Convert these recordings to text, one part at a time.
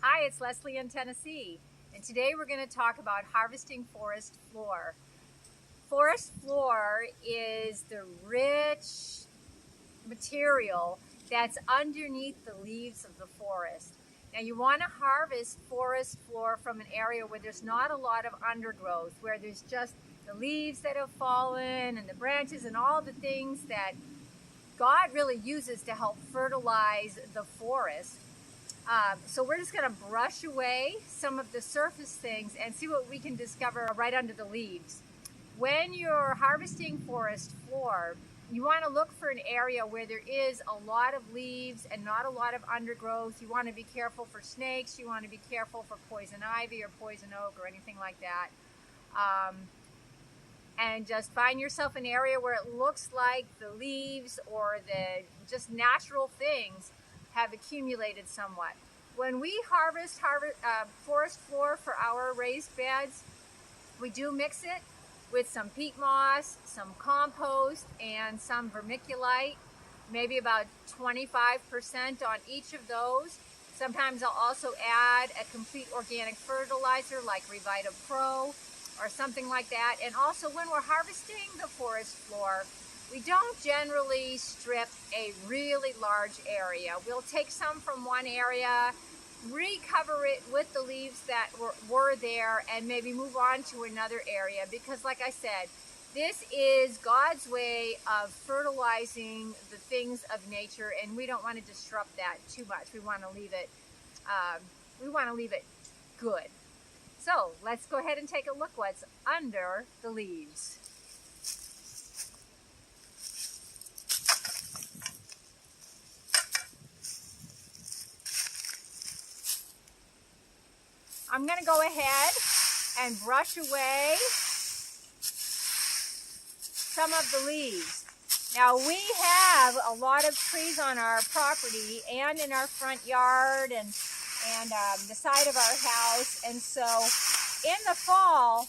Hi, it's Leslie in Tennessee, and today we're going to talk about harvesting forest floor. Forest floor is the rich material that's underneath the leaves of the forest. Now you want to harvest forest floor from an area where there's not a lot of undergrowth, where there's just the leaves that have fallen and the branches and all the things that God really uses to help fertilize the forest. So we're just going to brush away some of the surface things and see what we can discover right under the leaves. When you're harvesting forest floor, you want to look for an area where there is a lot of leaves and not a lot of undergrowth. You want to be careful for snakes. You want to be careful for poison ivy or poison oak or anything like that. And just find yourself an area where it looks like the leaves or the just natural things have accumulated somewhat. When we harvest forest floor for our raised beds, we do mix it with some peat moss, some compost, and some vermiculite, maybe about 25% on each of those. Sometimes I'll also add a complete organic fertilizer like Revita Pro or something like that. And also when we're harvesting the forest floor, we don't generally strip a really large area. We'll take some from one area, recover it with the leaves that were there, and maybe move on to another area, because like I said, this is God's way of fertilizing the things of nature, and we don't want to disrupt that too much. We want to leave it good. So let's go ahead and take a look what's under the leaves. I'm going to go ahead and brush away some of the leaves. Now we have a lot of trees on our property and in our front yard and the side of our house, and so in the fall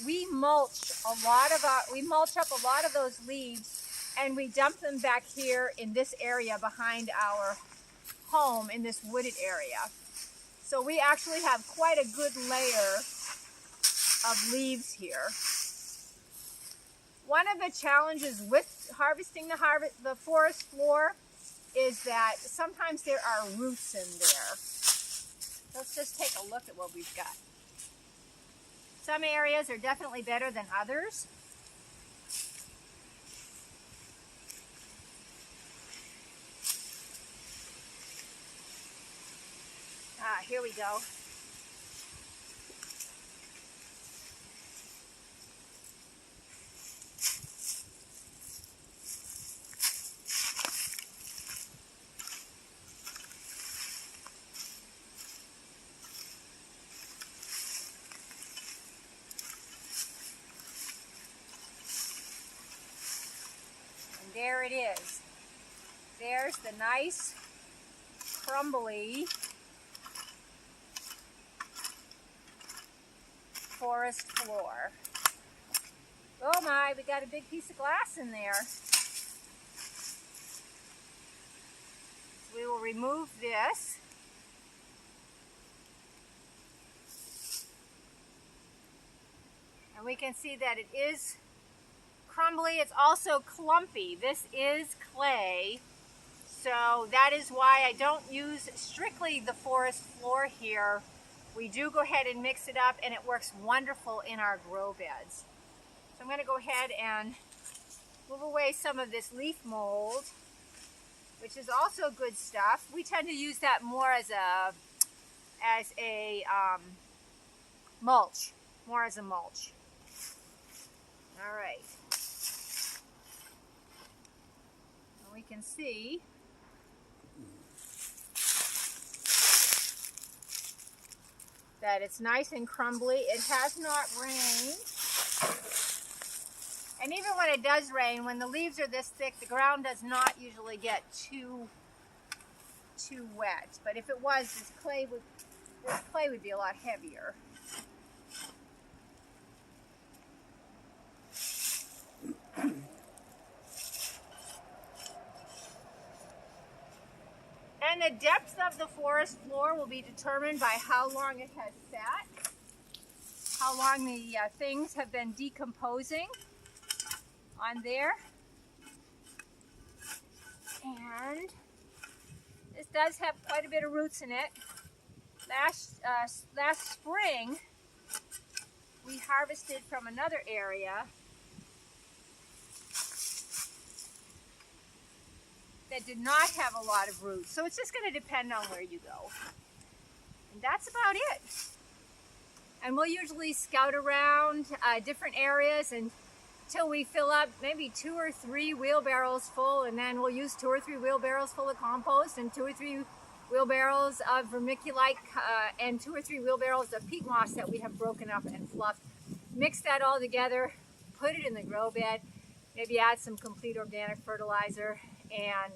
we mulch up a lot of those leaves, and we dump them back here in this area behind our home in this wooded area. So we actually have quite a good layer of leaves here. One of the challenges with harvesting the forest floor is that sometimes there are roots in there. Let's just take a look at what we've got. Some areas are definitely better than others. Here we go. And there it is. There's the nice, crumbly forest floor. Oh my, we got a big piece of glass in there. So we will remove this. And we can see that it is crumbly. It's also clumpy. This is clay. So that is why I don't use strictly the forest floor here. We do go ahead and mix it up, and it works wonderful in our grow beds. So I'm going to go ahead and move away some of this leaf mold, which is also good stuff. We tend to use that more as a mulch, All right. And we can see that it's nice and crumbly. It has not rained. And even when it does rain, when the leaves are this thick, the ground does not usually get too wet. But if it was, this clay would be a lot heavier. And the depth of the forest floor will be determined by how long it has sat, how long the things have been decomposing on there. And this does have quite a bit of roots in it. Last spring, we harvested from another area that did not have a lot of roots. So it's just going to depend on where you go. And that's about it. And we'll usually scout around different areas until we fill up maybe 2 or 3 wheelbarrows full, and then we'll use 2 or 3 wheelbarrows full of compost and 2 or 3 wheelbarrows of vermiculite and 2 or 3 wheelbarrows of peat moss that we have broken up and fluffed. Mix that all together, put it in the grow bed, maybe add some complete organic fertilizer, and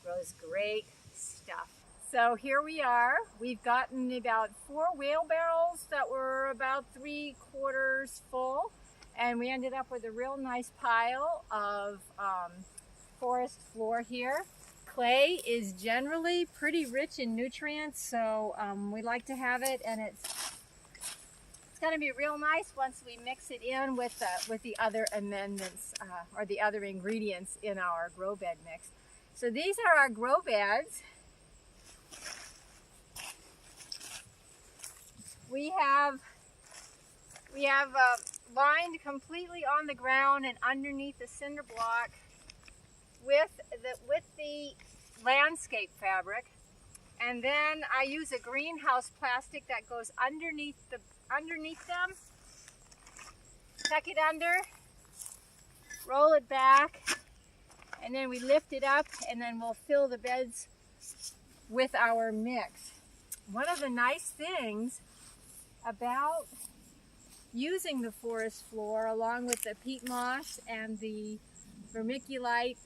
grows great stuff. So here we are. We've gotten about 4 wheelbarrows that were about 3/4 full, and we ended up with a real nice pile of forest floor here. Clay is generally pretty rich in nutrients, so we like to have it, and it's going to be real nice once we mix it in with the other amendments or the other ingredients in our grow bed mix. So these are our grow beds. We have lined completely on the ground and underneath the cinder block with the landscape fabric, and then I use a greenhouse plastic that goes underneath them, tuck it under, roll it back, and then we lift it up, and then we'll fill the beds with our mix. One of the nice things about using the forest floor along with the peat moss and the vermiculite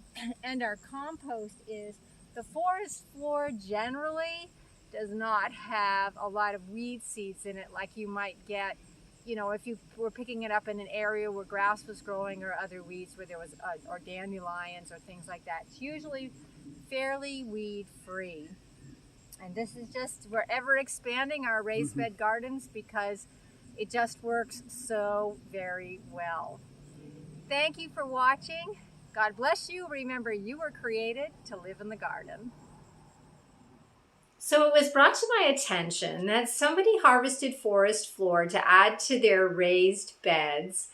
and our compost is the forest floor generally does not have a lot of weed seeds in it like you might get, you know, if you were picking it up in an area where grass was growing or other weeds where there was or dandelions or things like that. It's usually fairly weed free. And this is just, we're ever expanding our raised bed gardens because it just works so very well. Thank you for watching. God bless you. Remember, you were created to live in the garden. So it was brought to my attention that somebody harvested forest floor to add to their raised beds,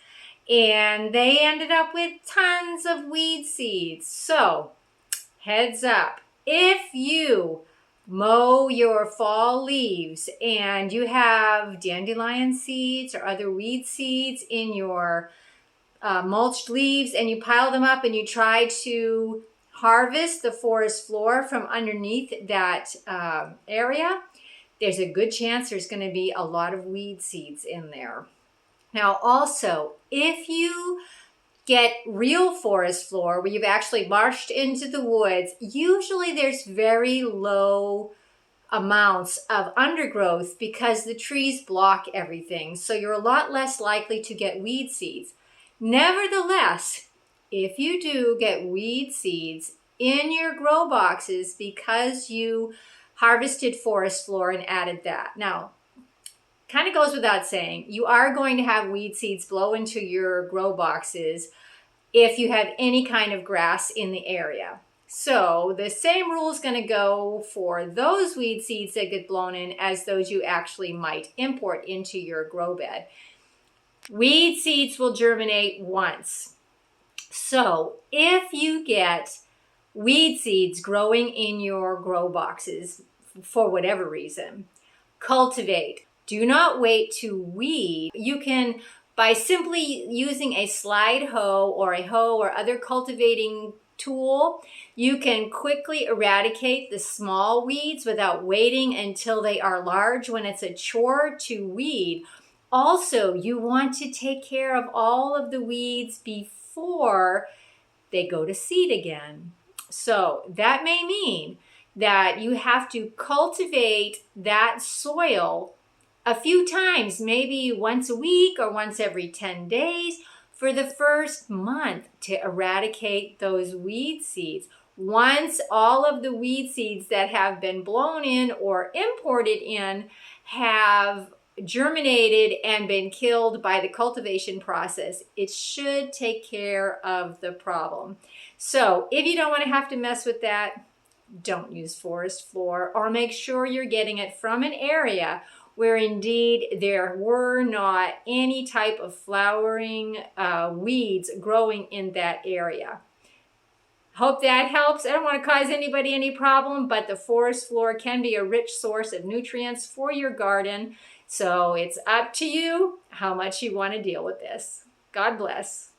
and they ended up with tons of weed seeds. So, heads up, if you mow your fall leaves and you have dandelion seeds or other weed seeds in your mulched leaves and you pile them up and you try to harvest the forest floor from underneath that area, there's a good chance there's going to be a lot of weed seeds in there. Now also, if you get real forest floor where you've actually marched into the woods, usually there's very low amounts of undergrowth because the trees block everything. So you're a lot less likely to get weed seeds. Nevertheless, if you do get weed seeds in your grow boxes because you harvested forest floor and added that. Now, kind of goes without saying, you are going to have weed seeds blow into your grow boxes if you have any kind of grass in the area. So the same rule is going to go for those weed seeds that get blown in as those you actually might import into your grow bed. Weed seeds will germinate once. So if you get weed seeds growing in your grow boxes for whatever reason, cultivate. Do not wait to weed. You can, by simply using a slide hoe or a hoe or other cultivating tool, you can quickly eradicate the small weeds without waiting until they are large when it's a chore to weed. Also, you want to take care of all of the weeds before they go to seed again. So that may mean that you have to cultivate that soil a few times, maybe once a week or once every 10 days for the first month to eradicate those weed seeds. Once all of the weed seeds that have been blown in or imported in have germinated and been killed by the cultivation process, it should take care of the problem. So if you don't want to have to mess with that, don't use Forest Floor, or make sure you're getting it from an area where indeed there were not any type of flowering weeds growing in that area. Hope that helps. I don't want to cause anybody any problem, but the forest floor can be a rich source of nutrients for your garden. So it's up to you how much you want to deal with this. God bless.